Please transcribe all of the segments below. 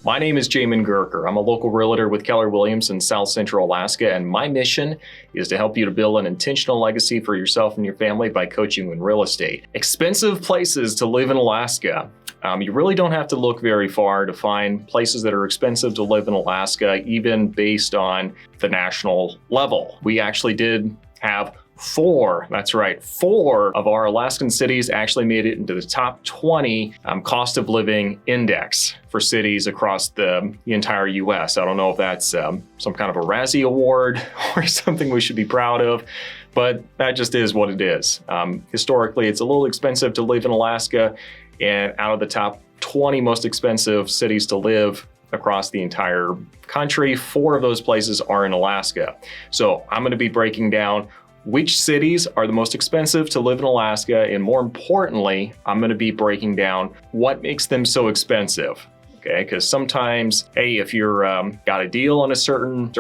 My name is Jamin Goecker. I'm a local realtor with Keller Williams in South Central Alaska, and my mission is to help you to build an intentional legacy for yourself and your family by coaching you in real estate. Expensive places to live in Alaska. You really don't have to look very far to find places that are expensive to live in Alaska, even based on the national level. We actually did have four of our Alaskan cities actually made it into the top 20 cost of living index for cities across the entire US. I don't know if that's some kind of a Razzie award or something we should be proud of, but that just is what it is. Historically, it's a little expensive to live in Alaska, and out of the top 20 most expensive cities to live across the entire country, 4 of those places are in Alaska. So I'm going to be breaking down which cities are the most expensive to live in Alaska, and more importantly, I'm going to be breaking down what makes them so expensive. Okay, because sometimes, hey, if you're got a deal on a certain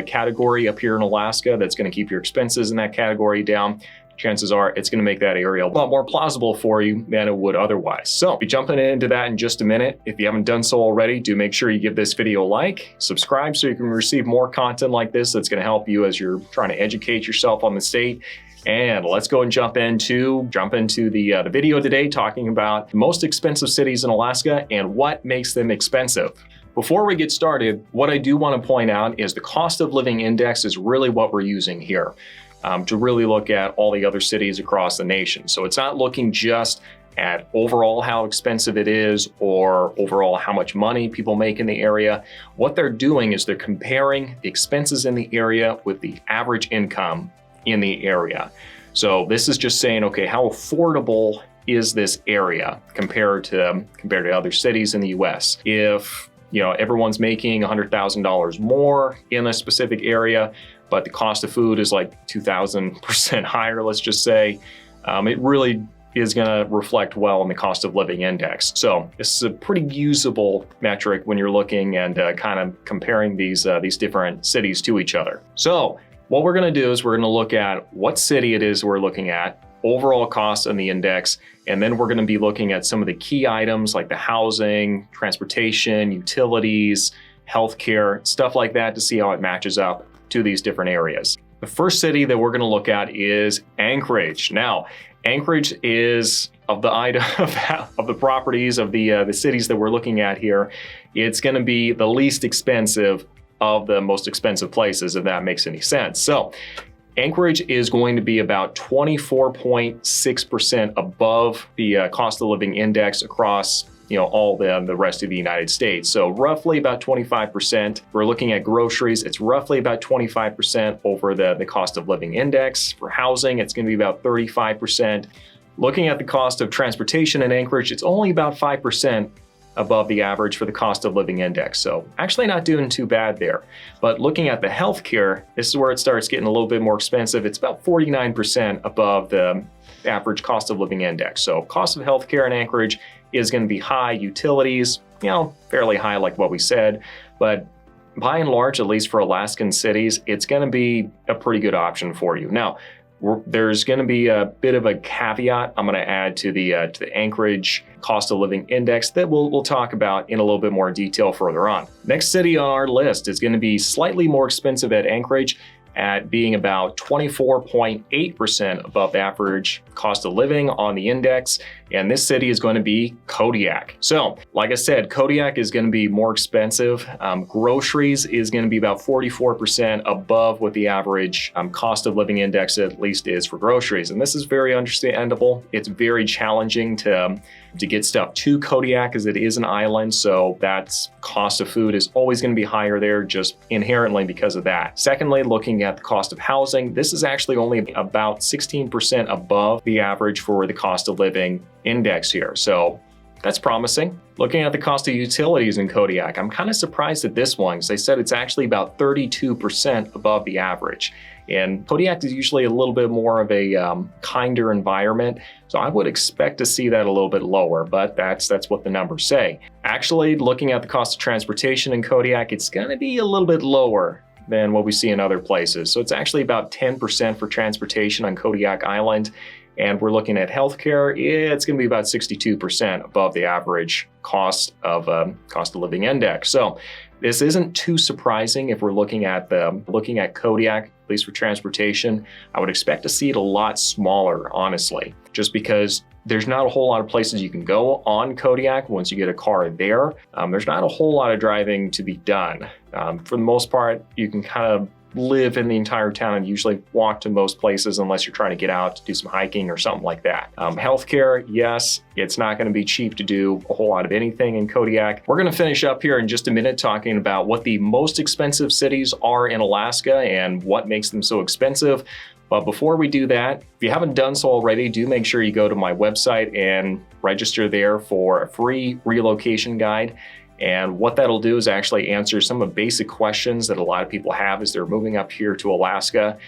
category up here in Alaska that's going to keep your expenses in that category down, chances are it's going to make that area a lot more plausible for you than it would otherwise. So we'll be jumping into that in just a minute. If you haven't done so already, do make sure you give this video a like, subscribe so you can receive more content like this that's going to help you as you're trying to educate yourself on the state. And let's go and jump into the video today, talking about the most expensive cities in Alaska and what makes them expensive. Before we get started, what I do want to point out is the cost of living index is really what we're using here. To really look at all the other cities across the nation. So it's not looking just at overall how expensive it is or overall how much money people make in the area. What they're doing is they're comparing the expenses in the area with the average income in the area. So this is just saying, okay, how affordable is this area compared to other cities in the US? If everyone's making $100,000 more in a specific area, but the cost of food is like 2,000% higher, let's just say, it really is going to reflect well in the cost of living index. So this is a pretty usable metric when you're looking and kind of comparing these different cities to each other. So what we're going to do is we're going to look at what city it is we're looking at, overall costs on the index, and then we're going to be looking at some of the key items like the housing, transportation, utilities, healthcare, stuff like that to see how it matches up to these different areas. The first city that we're going to look at is Anchorage. Now, Anchorage is of the properties of the cities that we're looking at here, it's going to be the least expensive of the most expensive places, if that makes any sense. So Anchorage is going to be about 24.6% above the cost of living index across all the rest of the United States. So roughly about 25%. We're looking at groceries, it's roughly about 25% over the cost of living index. For housing, it's going to be about 35%. Looking at the cost of transportation in Anchorage, it's only about 5% above the average for the cost of living index. So actually not doing too bad there. But looking at the healthcare, this is where it starts getting a little bit more expensive. It's about 49% above the average cost of living index. So cost of healthcare in Anchorage is going to be high. Utilities, fairly high like what we said, but by and large, at least for Alaskan cities, it's going to be a pretty good option for you. Now, there's going to be a bit of a caveat I'm going to add to the Anchorage cost of living index that we'll talk about in a little bit more detail further on. Next city on our list is going to be slightly more expensive at Anchorage, at being about 24.8% above the average cost of living on the index. And this city is going to be Kodiak. So like I said, Kodiak is going to be more expensive. Groceries is going to be about 44% above what the average cost of living index at least is for groceries. And this is very understandable. It's very challenging to get stuff to Kodiak as it is an island. So that's cost of food is always going to be higher there just inherently because of that. Secondly, looking at the cost of housing, this is actually only about 16% above the average for the cost of living index here. So that's promising. Looking at the cost of utilities in Kodiak, I'm kind of surprised at this one because they said it's actually about 32% above the average. And Kodiak is usually a little bit more of a kinder environment, so I would expect to see that a little bit lower, but that's what the numbers say. Actually, looking at the cost of transportation in Kodiak, it's going to be a little bit lower than what we see in other places. So it's actually about 10% for transportation on Kodiak Island. and we're looking at healthcare, it's going to be about 62% above the average cost of living index. So this isn't too surprising if we're looking at Kodiak, at least for transportation. I would expect to see it a lot smaller, honestly, just because there's not a whole lot of places you can go on Kodiak once you get a car there. There's not a whole lot of driving to be done. For the most part, you can kind of live in the entire town and usually walk to most places unless you're trying to get out to do some hiking or something like that. Healthcare, yes, it's not going to be cheap to do a whole lot of anything in Kodiak. We're going to finish up here in just a minute talking about what the most expensive cities are in Alaska and what makes them so expensive. But before we do that, if you haven't done so already, do make sure you go to my website and register there for a free relocation guide. And what that'll do is actually answer some of the basic questions that a lot of people have as they're moving up here to Alaska.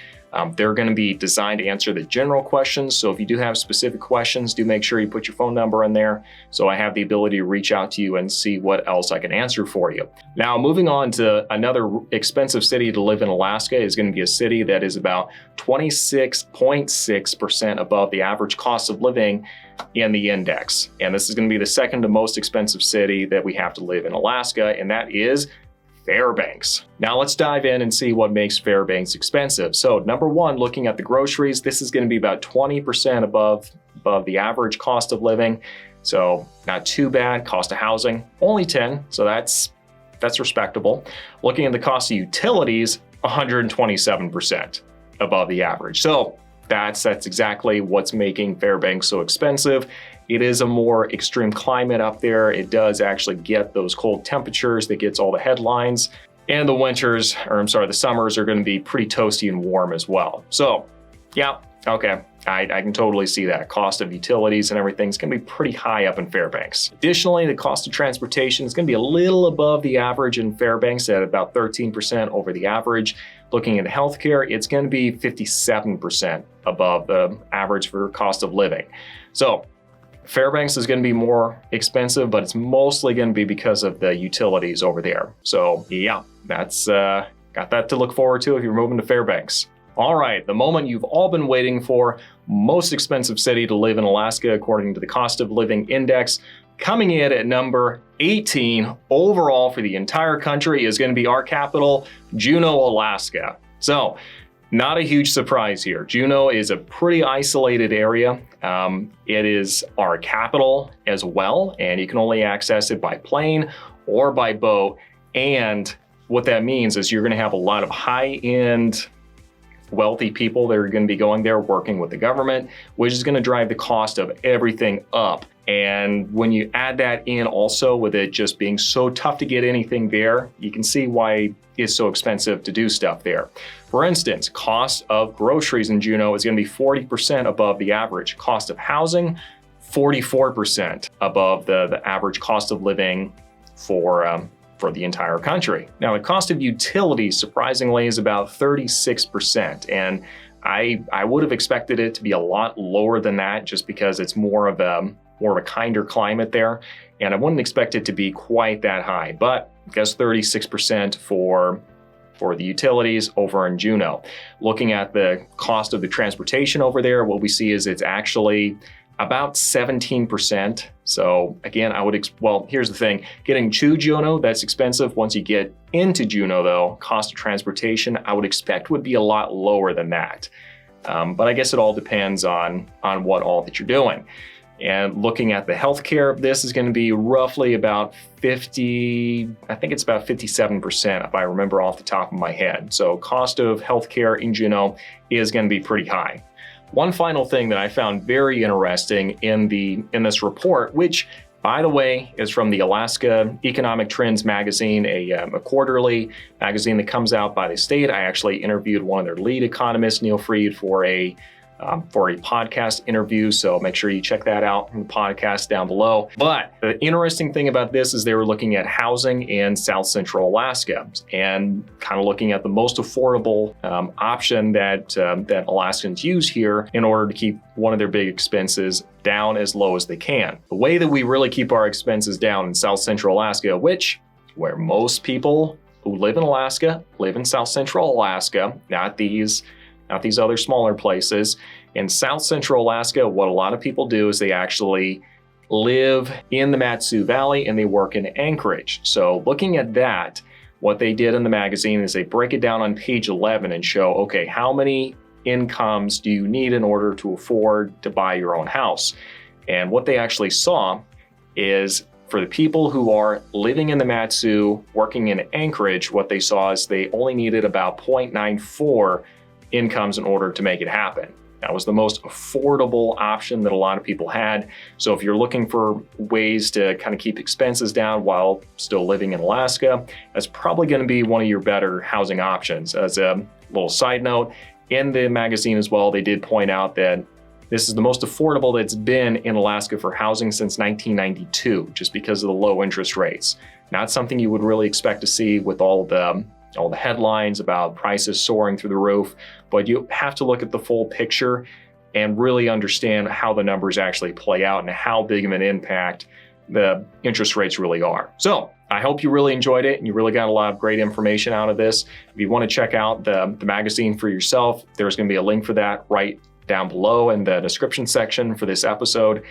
They're going to be designed to answer the general questions. So if you do have specific questions, do make sure you put your phone number in there so I have the ability to reach out to you and see what else I can answer for you. Now, moving on to another expensive city to live in Alaska is going to be a city that is about 26.6% above the average cost of living in the index. And this is going to be the second to most expensive city that we have to live in Alaska, and that is Fairbanks. Now let's dive in and see what makes Fairbanks expensive. So number one, looking at the groceries, this is going to be about 20% above the average cost of living. So not too bad. Cost of housing, only 10. So that's respectable. Looking at the cost of utilities, 127% above the average. So that's exactly what's making Fairbanks so expensive. It is a more extreme climate up there. It does actually get those cold temperatures that gets all the headlines. And the summers are going to be pretty toasty and warm as well. So yeah, okay, I can totally see that. Cost of utilities and everything is going to be pretty high up in Fairbanks. Additionally, the cost of transportation is going to be a little above the average in Fairbanks at about 13% over the average. Looking at healthcare, it's going to be 57% above the average for cost of living. So Fairbanks is going to be more expensive, but it's mostly going to be because of the utilities over there. So yeah, that's got that to look forward to if you're moving to Fairbanks. All right, the moment you've all been waiting for, most expensive city to live in Alaska according to the cost of living index. Coming in at number 18 overall for the entire country is going to be our capital, Juneau, Alaska. So not a huge surprise here. Juneau is a pretty isolated area. It is our capital as well, and you can only access it by plane or by boat. And what that means is you're going to have a lot of high-end, wealthy people that are going to be going there working with the government, which is going to drive the cost of everything up. And when you add that in also with it just being so tough to get anything there, you can see why it's so expensive to do stuff there. For instance, cost of groceries in Juneau is going to be 40% above the average. Cost of housing, 44% above the average cost of living for the entire country. Now, the cost of utilities, surprisingly, is about 36%. And I would have expected it to be a lot lower than that just because it's more of a kinder climate there. And I wouldn't expect it to be quite that high, but I guess 36% for the utilities over in Juneau. Looking at the cost of the transportation over there, what we see is it's actually about 17%. So again, here's the thing. Getting to Juneau, that's expensive. Once you get into Juneau though, cost of transportation, I would expect would be a lot lower than that. But I guess it all depends on what all that you're doing. And looking at the healthcare, this is going to be roughly about 57% if I remember off the top of my head. So cost of healthcare in Juneau is going to be pretty high. One final thing that I found very interesting in this report, which by the way is from the Alaska Economic Trends magazine, a quarterly magazine that comes out by the state. I actually interviewed one of their lead economists, Neil Freed, for a podcast interview. So make sure you check that out in the podcast down below. But the interesting thing about this is they were looking at housing in South Central Alaska and kind of looking at the most affordable option that Alaskans use here in order to keep one of their big expenses down as low as they can. The way that we really keep our expenses down in South Central Alaska, where most people who live in Alaska live in South Central Alaska, not these other smaller places, In South Central Alaska, what a lot of people do is they actually live in the Mat-Su Valley and they work in Anchorage. So looking at that, what they did in the magazine is they break it down on page 11 and show, okay, how many incomes do you need in order to afford to buy your own house? And what they actually saw is for the people who are living in the Mat-Su, working in Anchorage, what they saw is they only needed about 0.94 incomes in order to make it happen. That was the most affordable option that a lot of people had. So if you're looking for ways to kind of keep expenses down while still living in Alaska, that's probably going to be one of your better housing options. As a little side note, in the magazine as well, they did point out that this is the most affordable that's been in Alaska for housing since 1992, just because of the low interest rates. Not something you would really expect to see with all the headlines about prices soaring through the roof, but you have to look at the full picture and really understand how the numbers actually play out and how big of an impact the interest rates really are. So I hope you really enjoyed it and you really got a lot of great information out of this. If you want to check out the magazine for yourself, there's going to be a link for that right down below in the description section for this episode.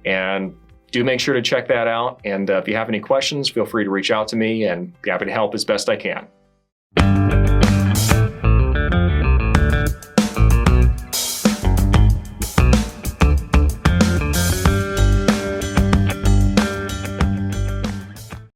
And do make sure to check that out. And if you have any questions, feel free to reach out to me and be happy to help as best I can.